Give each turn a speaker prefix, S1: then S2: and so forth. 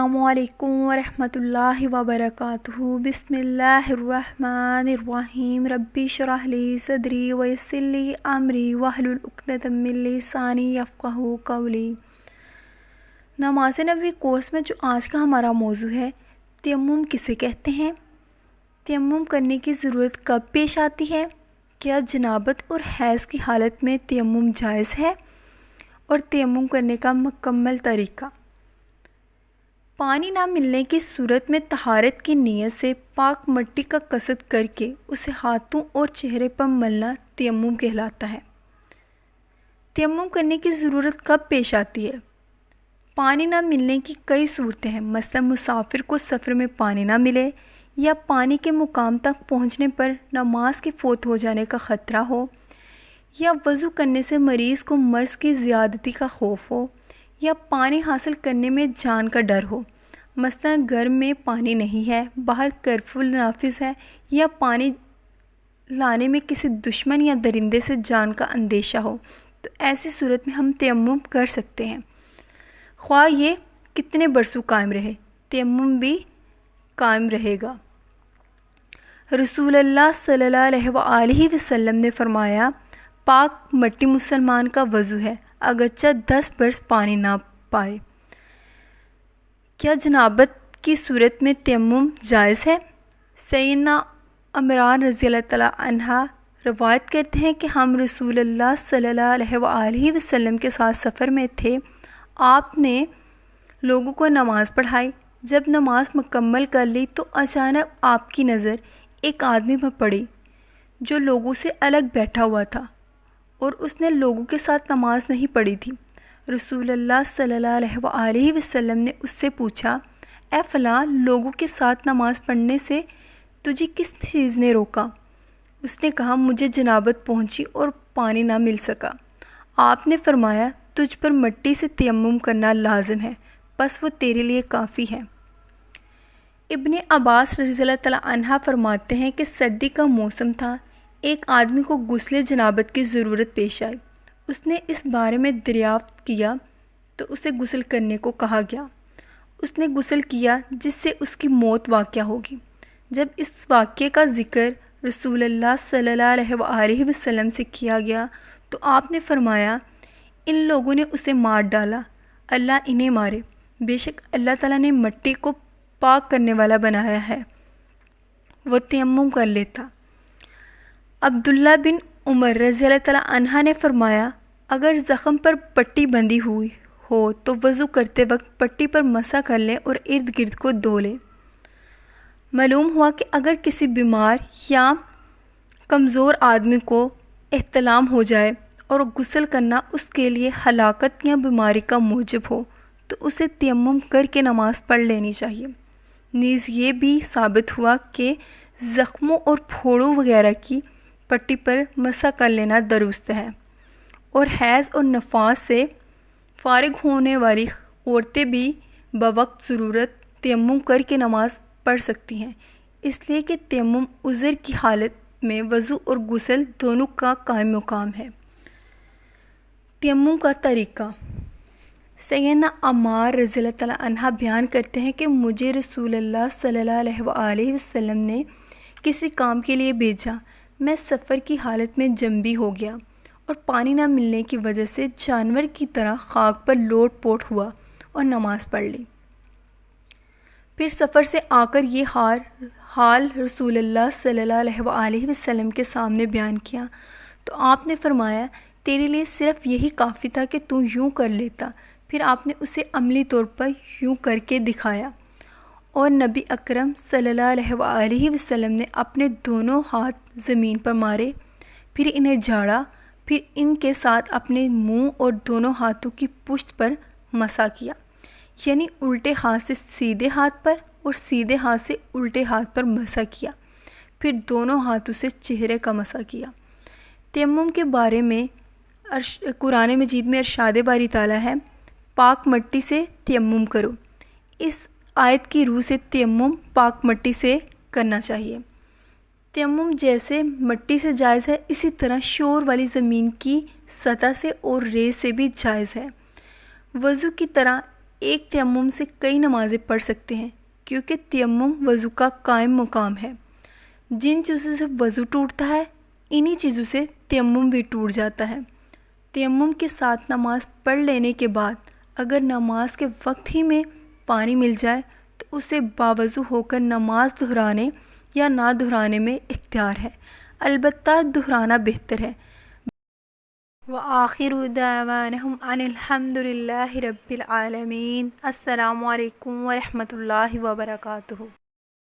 S1: السلام علیکم ورحمۃ اللہ وبرکاتہ۔ بسم اللہ الرحمن الرحیم۔ ربی اشرح لی صدری ویسر لی امری واحلل عقدۃ من لسانی یفقہوا قولی۔ نماز نبوی کورس میں جو آج کا ہمارا موضوع ہے، تیمم کسے کہتے ہیں، تیمم کرنے کی ضرورت کب پیش آتی ہے، کیا جنابت اور حیض کی حالت میں تیمم جائز ہے، اور تیمم کرنے کا مکمل طریقہ۔ پانی نہ ملنے کی صورت میں طہارت کی نیت سے پاک مٹی کا قصد کر کے اسے ہاتھوں اور چہرے پر ملنا تیمم کہلاتا ہے۔ تیمم کرنے کی ضرورت کب پیش آتی ہے؟ پانی نہ ملنے کی کئی صورتیں ہیں، مثلا مسافر کو سفر میں پانی نہ ملے، یا پانی کے مقام تک پہنچنے پر نماز کے فوت ہو جانے کا خطرہ ہو، یا وضو کرنے سے مریض کو مرض کی زیادتی کا خوف ہو، یا پانی حاصل کرنے میں جان کا ڈر ہو، مثلا گھر میں پانی نہیں ہے، باہر کرفیو نافذ ہے، یا پانی لانے میں کسی دشمن یا درندے سے جان کا اندیشہ ہو، تو ایسی صورت میں ہم تیمم کر سکتے ہیں، خواہ یہ کتنے برسوں قائم رہے، تیمم بھی قائم رہے گا۔ رسول اللہ صلی اللہ علیہ وآلہ وسلم نے فرمایا، پاک مٹی مسلمان کا وضو ہے، اگرچہ 10 برس پانی نہ پائے۔ کیا جنابت کی صورت میں تیمم جائز ہے؟ سیدنا عمران رضی اللہ تعالیٰ عنہ روایت کرتے ہیں کہ ہم رسول اللہ صلی اللہ علیہ وآلہ وسلم کے ساتھ سفر میں تھے، آپ نے لوگوں کو نماز پڑھائی۔ جب نماز مکمل کر لی تو اچانک آپ کی نظر ایک آدمی پر پڑی جو لوگوں سے الگ بیٹھا ہوا تھا، اور اس نے لوگوں کے ساتھ نماز نہیں پڑھی تھی۔ رسول اللہ صلی اللہ علیہ وآلہ وسلم نے اس سے پوچھا، اے فلاں، لوگوں کے ساتھ نماز پڑھنے سے تجھے کس چیز نے روکا؟ اس نے کہا، مجھے جنابت پہنچی اور پانی نہ مل سکا۔ آپ نے فرمایا، تجھ پر مٹی سے تیمم کرنا لازم ہے، بس وہ تیرے لیے کافی ہے۔ ابن عباس رضی اللہ تعالیٰ عنہ فرماتے ہیں کہ سردی کا موسم تھا، ایک آدمی کو غسل جنابت کی ضرورت پیش آئی۔ اس نے اس بارے میں دریافت کیا تو اسے غسل کرنے کو کہا گیا۔ اس نے غسل کیا جس سے اس کی موت واقع ہوگی۔ جب اس واقعے کا ذکر رسول اللہ صلی اللہ علیہ وآلہ وسلم سے کیا گیا تو آپ نے فرمایا، ان لوگوں نے اسے مار ڈالا، اللہ انہیں مارے، بے شک اللہ تعالیٰ نے مٹی کو پاک کرنے والا بنایا ہے، وہ تیمم کر لیتا۔ عبداللہ بن عمر رضی اللہ تعالیٰ عنہ نے فرمایا، اگر زخم پر پٹی بندھی ہوئی ہو تو وضو کرتے وقت پٹی پر مسح کر لیں اور ارد گرد کو دھو لیں۔ معلوم ہوا کہ اگر کسی بیمار یا کمزور آدمی کو احتلام ہو جائے اور غسل کرنا اس کے لیے ہلاکت یا بیماری کا موجب ہو تو اسے تیمم کر کے نماز پڑھ لینی چاہیے۔ نیز یہ بھی ثابت ہوا کہ زخموں اور پھوڑوں وغیرہ کی پٹی پر مسح کر لینا درست ہے، اور حیض اور نفاس سے فارغ ہونے والی عورتیں بھی بوقت ضرورت تیمم کر کے نماز پڑھ سکتی ہیں، اس لیے کہ تیمم عذر کی حالت میں وضو اور غسل دونوں کا قائم مقام ہے۔ تیمم کا طریقہ۔ سیدنا عمار رضی اللہ تعالیٰ عنہ بیان کرتے ہیں کہ مجھے رسول اللہ صلی اللہ علیہ وآلہ وسلم نے کسی کام کے لیے بھیجا، میں سفر کی حالت میں جنبی ہو گیا اور پانی نہ ملنے کی وجہ سے جانور کی طرح خاک پر لوٹ پوٹ ہوا اور نماز پڑھ لی۔ پھر سفر سے آ کر یہ حال رسول اللہ صلی اللہ علیہ وآلہ وسلم کے سامنے بیان کیا تو آپ نے فرمایا، تیرے لیے صرف یہی کافی تھا کہ تو یوں کر لیتا۔ پھر آپ نے اسے عملی طور پر یوں کر کے دکھایا، اور نبی اکرم صلی اللہ علیہ وآلہ وسلم نے اپنے دونوں ہاتھ زمین پر مارے، پھر انہیں جھاڑا، پھر ان کے ساتھ اپنے منہ اور دونوں ہاتھوں کی پشت پر مسح کیا، یعنی الٹے ہاتھ سے سیدھے ہاتھ پر اور سیدھے ہاتھ سے الٹے ہاتھ پر مسح کیا، پھر دونوں ہاتھوں سے چہرے کا مسح کیا۔ تیمم کے بارے میں قرآن مجید میں ارشاد باری تعالیٰ ہے، پاک مٹی سے تیمم کرو۔ اس آیت کی روح سے تیمم پاک مٹی سے کرنا چاہیے۔ تیمم جیسے مٹی سے جائز ہے، اسی طرح شور والی زمین کی سطح سے اور ریت سے بھی جائز ہے۔ وضو کی طرح ایک تیمم سے کئی نمازیں پڑھ سکتے ہیں، کیونکہ تیمم وضو کا قائم مقام ہے۔ جن چیزوں سے وضو ٹوٹتا ہے انہی چیزوں سے تیمم بھی ٹوٹ جاتا ہے۔ تیمم کے ساتھ نماز پڑھ لینے کے بعد اگر نماز کے وقت ہی میں پانی مل جائے تو اسے باوضو ہو کر نماز دہرانے یا نہ دہرانے میں اختیار ہے، البتہ دہرانا بہتر ہے۔ وآخر دعوانہم ان الحمد للہ رب العالمین۔ السلام علیکم ورحمۃ اللہ وبرکاتہ۔